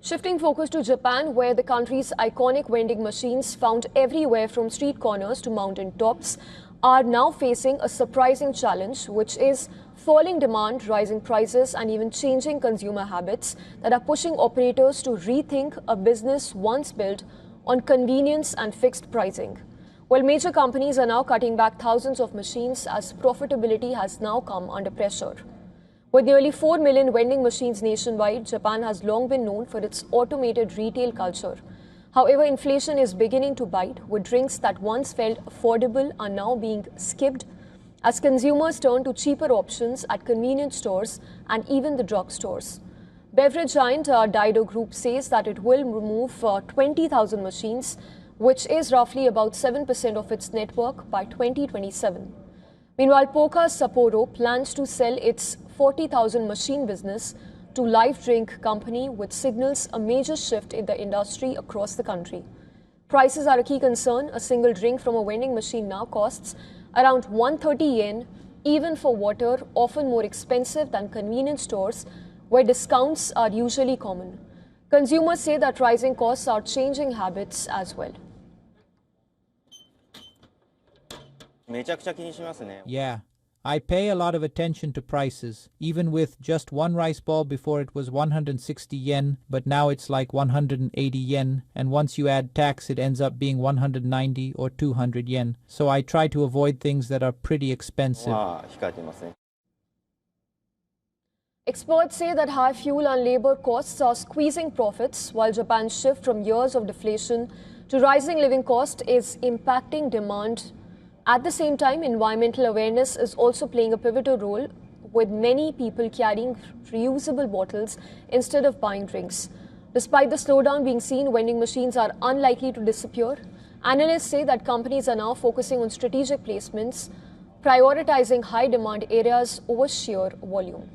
Shifting focus to Japan, where the country's iconic vending machines, found everywhere from street corners to mountain tops, are now facing a surprising challenge, which is falling demand, rising prices, and even changing consumer habits that are pushing operators to rethink a business once built on convenience and fixed pricing. While major companies are now cutting back thousands of machines as profitability has now come under pressure. With nearly 4 million vending machines nationwide, Japan has long been known for its automated retail culture. However, inflation is beginning to bite, with drinks that once felt affordable are now being skipped as consumers turn to cheaper options at convenience stores and even the drugstores. Beverage giant Dido Group says that it will remove 20,000 machines, which is roughly about 7% of its network by 2027. Meanwhile, Pokka Sapporo plans to sell its 40,000 machine business to Life Drink company, which signals a major shift in the industry across the country. Prices are a key concern. A single drink from a vending machine now costs around 130 yen, even for water, often more expensive than convenience stores, where discounts are usually common. Consumers say that rising costs are changing habits as well. Yeah, I pay a lot of attention to prices. Even with just one rice ball, before it was 160 yen, but now it's like 180 yen, and once you add tax it ends up being 190 or 200 yen. So I try to avoid things that are pretty expensive. Experts say that high fuel and labor costs are squeezing profits, while Japan's shift from years of deflation to rising living cost is impacting demand. At the same time, environmental awareness is also playing a pivotal role, with many people carrying reusable bottles instead of buying drinks. Despite the slowdown being seen, vending machines are unlikely to disappear. Analysts say that companies are now focusing on strategic placements, prioritizing high-demand areas over sheer volume.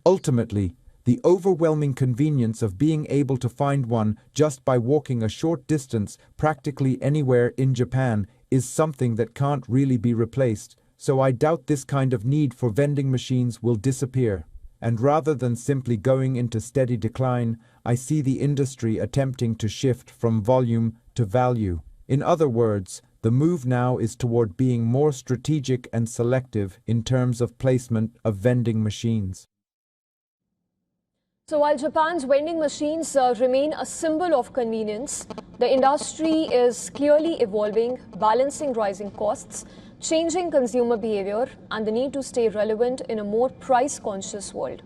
Ultimately, the overwhelming convenience of being able to find one just by walking a short distance practically anywhere in Japan is something that can't really be replaced, so I doubt this kind of need for vending machines will disappear. And rather than simply going into steady decline, I see the industry attempting to shift from volume to value. In other words, the move now is toward being more strategic and selective in terms of placement of vending machines. So while Japan's vending machines remain a symbol of convenience, the industry is clearly evolving, balancing rising costs, changing consumer behavior, and the need to stay relevant in a more price-conscious world.